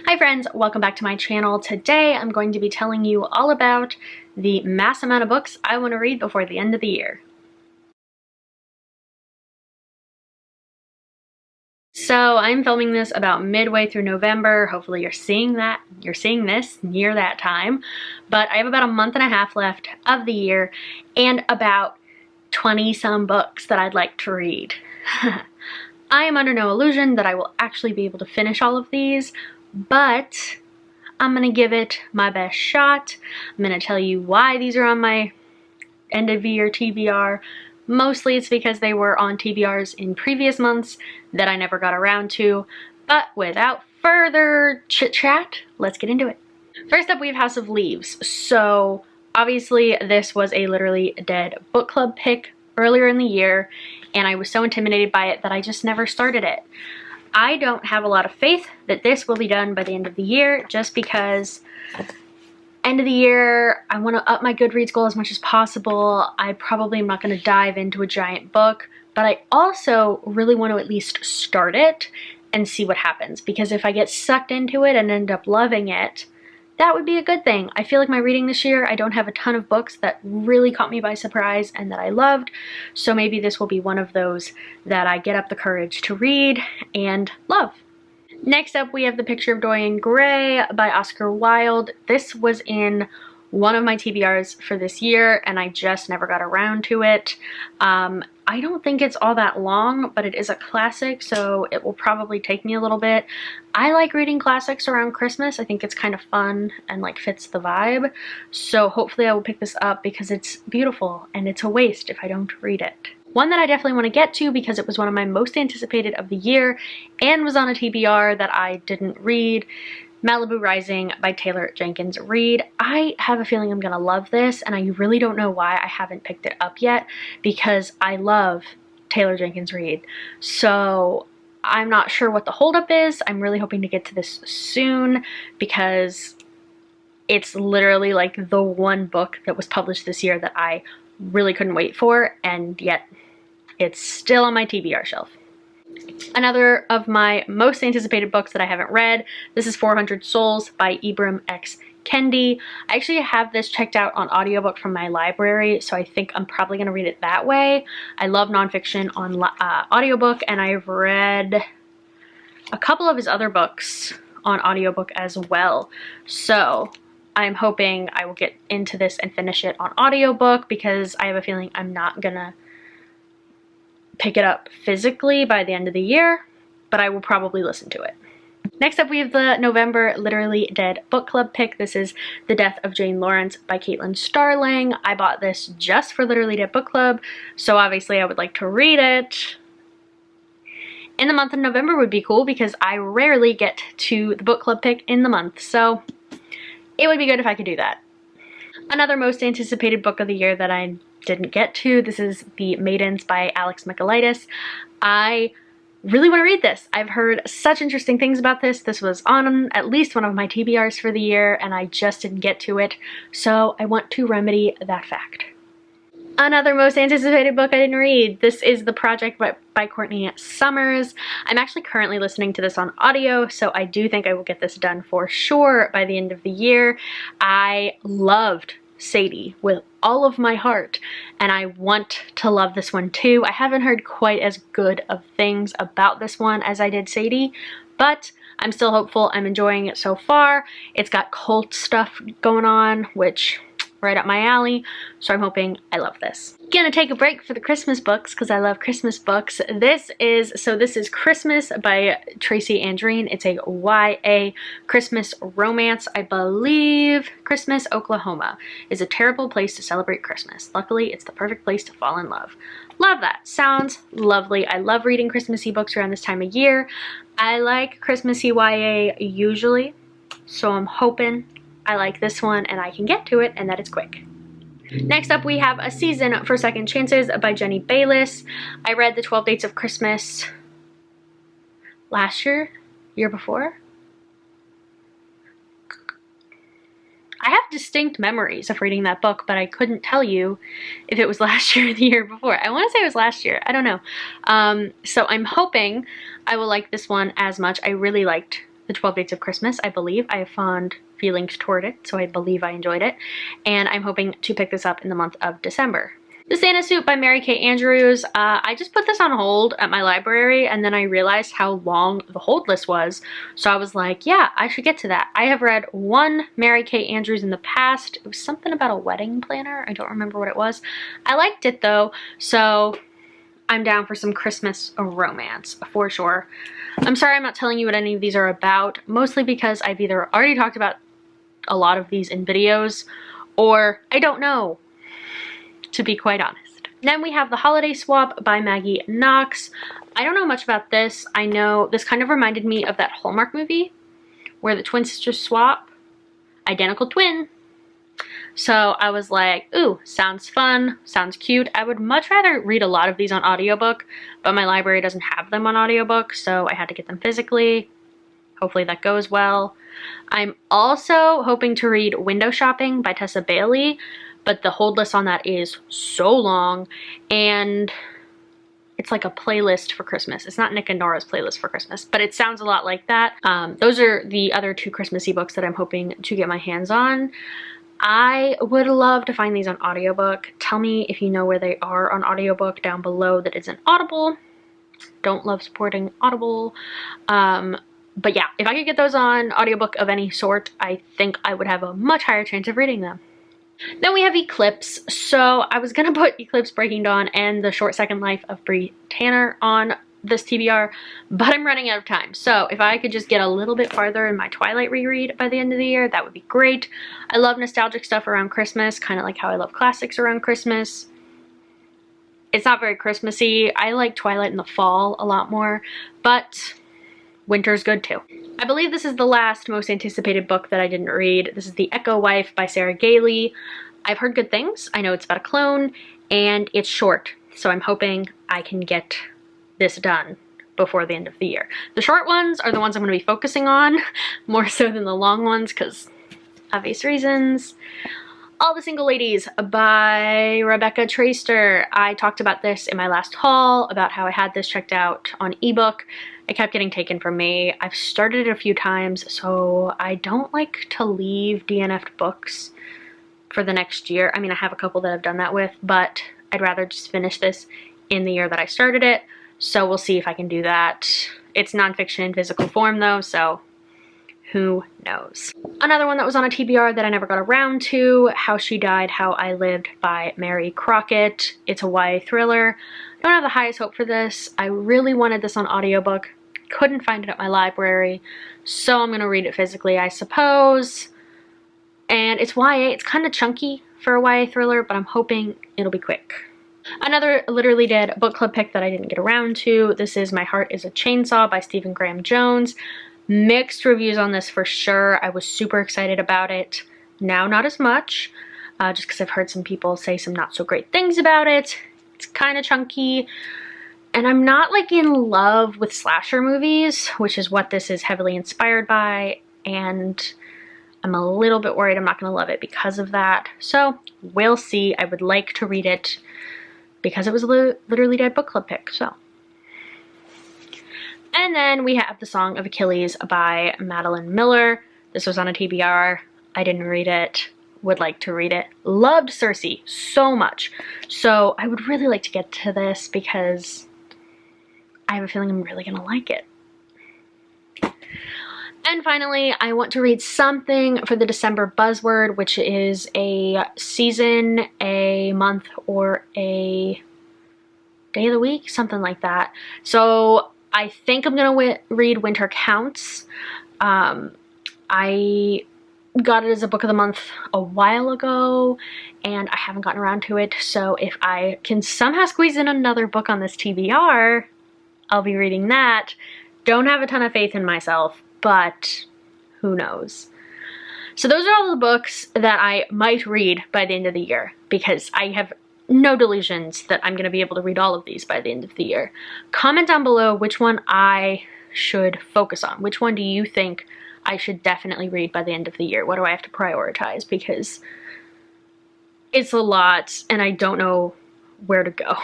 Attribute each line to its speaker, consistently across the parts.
Speaker 1: Hi friends, welcome back to my channel. Today I'm going to be telling you all about the mass amount of books I want to read before the end of the year. So I'm filming this about midway through November. Hopefully you're seeing this near that time. But I have about a month and a half left of the year and about 20 some books that I'd like to read. I am under no illusion that I will actually be able to finish all of these, but I'm gonna give it my best shot. I'm gonna tell you why these are on my end of year TBR. Mostly it's because they were on TBRs in previous months that I never got around to. But without further chit chat, let's get into it. First up, we have House of Leaves. So obviously this was a literally dead book club pick earlier in the year, and I was so intimidated by it that I just never started it. I don't have a lot of faith that this will be done by the end of the year, just because end of the year, I want to up my Goodreads goal as much as possible. I probably am not going to dive into a giant book, but I also really want to at least start it and see what happens, because if I get sucked into it and end up loving it, that would be a good thing. I feel like my reading this year, I don't have a ton of books that really caught me by surprise and that I loved, so maybe this will be one of those that I get up the courage to read and love. Next up, we have The Picture of Dorian Gray by Oscar Wilde. This was in one of my TBRs for this year, and I just never got around to it. I don't think it's all that long, but it is a classic, so it will probably take me a little bit. I like reading classics around Christmas. I think it's kind of fun and like fits the vibe. So hopefully I will pick this up because it's beautiful and it's a waste if I don't read it. One that I definitely want to get to because it was one of my most anticipated of the year and was on a TBR that I didn't read, Malibu Rising by Taylor Jenkins Reid. I have a feeling I'm gonna love this, and I really don't know why I haven't picked it up yet, because I love Taylor Jenkins Reid. So I'm not sure what the holdup is. I'm really hoping to get to this soon because it's literally like the one book that was published this year that I really couldn't wait for, and yet it's still on my TBR shelf. Another of my most anticipated books that I haven't read, this is 400 Souls by Ibram X. Kendi. I actually have this checked out on audiobook from my library, so I think I'm probably going to read it that way. I love nonfiction on audiobook, and I've read a couple of his other books on audiobook as well. So I'm hoping I will get into this and finish it on audiobook, because I have a feeling I'm not gonna pick it up physically by the end of the year, but I will probably listen to it. Next up, we have the November Literally Dead book club pick. This is The Death of Jane Lawrence by Caitlin Starling. I bought this just for Literally Dead book club, so obviously I would like to read it. In the month of November would be cool because I rarely get to the book club pick in the month, so it would be good if I could do that. Another most anticipated book of the year that I didn't get to, this is The Maidens by Alex Michaelides. I really want to read this. I've heard such interesting things about this. This was on at least one of my TBRs for the year, and I just didn't get to it, so I want to remedy that fact. Another most anticipated book I didn't read, this is The Project by Courtney Summers. I'm actually currently listening to this on audio, so I do think I will get this done for sure by the end of the year. I loved Sadie with all of my heart, and I want to love this one too. I haven't heard quite as good of things about this one as I did Sadie, but I'm still hopeful. I'm enjoying it so far. It's got cult stuff going on, which right up my alley, so I'm hoping I love this. Gonna take a break for the Christmas books because I love Christmas books. This is Christmas by Tracy Andreen. It's a YA Christmas romance. I believe Christmas, Oklahoma is a terrible place to celebrate Christmas. Luckily, it's the perfect place to fall in love. Love that. Sounds lovely. I love reading Christmassy books around this time of year. I like Christmassy YA usually, so I'm hoping I like this one and I can get to it and that it's quick. Next up, we have A Season for Second Chances by Jenny Bayliss. I read The 12 Dates of Christmas last year before. I have distinct memories of reading that book, but I couldn't tell you if it was last year or the year before. I want to say it was last year. I don't know. So I'm hoping I will like this one as much. I really liked The 12 Dates of Christmas, I believe. I have fond feelings toward it, so I believe I enjoyed it. And I'm hoping to pick this up in the month of December. The Santa Suit by Mary Kay Andrews. I just put this on hold at my library, and then I realized how long the hold list was. So I was like, yeah, I should get to that. I have read one Mary Kay Andrews in the past. It was something about a wedding planner. I don't remember what it was. I liked it though, so I'm down for some Christmas romance for sure. I'm sorry I'm not telling you what any of these are about, mostly because I've either already talked about a lot of these in videos, or I don't know, to be quite honest. Then we have The Holiday Swap by Maggie Knox. I don't know much about this. I know this kind of reminded me of that Hallmark movie where the twin sisters swap. Identical twin. So I was like, ooh, sounds fun, sounds cute. I would much rather read a lot of these on audiobook, but my library doesn't have them on audiobook, so I had to get them physically. Hopefully that goes well. I'm also hoping to read Window Shopping by Tessa Bailey, but the hold list on that is so long, and it's like a playlist for Christmas. It's not Nick and Nora's playlist for Christmas, but it sounds a lot like that. Those are the other two Christmassy books that I'm hoping to get my hands on. I would love to find these on audiobook. Tell me if you know where they are on audiobook down below that isn't Audible. Don't love supporting Audible. But yeah, if I could get those on audiobook of any sort, I think I would have a much higher chance of reading them. Then we have Eclipse. So I was gonna put Eclipse, Breaking Dawn, and The Short Second Life of Brie Tanner on this TBR, but I'm running out of time. So if I could just get a little bit farther in my Twilight reread by the end of the year, that would be great. I love nostalgic stuff around Christmas, kind of like how I love classics around Christmas. It's not very Christmassy. I like Twilight in the fall a lot more, but winter's good too. I believe this is the last most anticipated book that I didn't read. This is The Echo Wife by Sarah Gailey. I've heard good things. I know it's about a clone, and it's short, so I'm hoping I can get this done before the end of the year. The short ones are the ones I'm going to be focusing on more so than the long ones because obvious reasons. All the Single Ladies by Rebecca Traister. I talked about this in my last haul about how I had this checked out on ebook. It kept getting taken from me. I've started it a few times, so I don't like to leave DNF'd books for the next year. I mean, I have a couple that I've done that with, but I'd rather just finish this in the year that I started it. So we'll see if I can do that. It's nonfiction in physical form though, so who knows. Another one that was on a TBR that I never got around to, How She Died, How I Lived by Mary Crockett. It's a YA thriller. I don't have the highest hope for this. I really wanted this on audiobook. Couldn't find it at my library, so I'm gonna read it physically, I suppose. And it's YA. It's kind of chunky for a YA thriller, but I'm hoping it'll be quick. Another Literally Dead book club pick that I didn't get around to. This is My Heart is a Chainsaw by Stephen Graham Jones. Mixed reviews on this for sure. I was super excited about it. Now not as much, just because I've heard some people say some not so great things about it. It's kind of chunky. And I'm not like in love with slasher movies, which is what this is heavily inspired by. And I'm a little bit worried I'm not going to love it because of that. So we'll see. I would like to read it because it was a Literally Dead book club pick, so. And then we have The Song of Achilles by Madeline Miller. This was on a TBR. I didn't read it. Would like to read it. Loved Circe so much. So I would really like to get to this because I have a feeling I'm really gonna like it. And finally, I want to read something for the December buzzword, which is a season, a month, or a day of the week, something like that. So I think I'm gonna read Winter Counts. I got it as a book of the month a while ago, and I haven't gotten around to it. So if I can somehow squeeze in another book on this TBR, I'll be reading that. Don't have a ton of faith in myself, but who knows. So those are all the books that I might read by the end of the year, because I have no delusions that I'm going to be able to read all of these by the end of the year. Comment down below which one I should focus on. Which one do you think I should definitely read by the end of the year? What do I have to prioritize? Because it's a lot and I don't know where to go.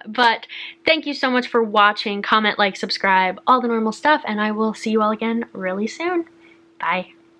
Speaker 1: But thank you so much for watching. Comment, like, subscribe, all the normal stuff, and I will see you all again really soon. Bye.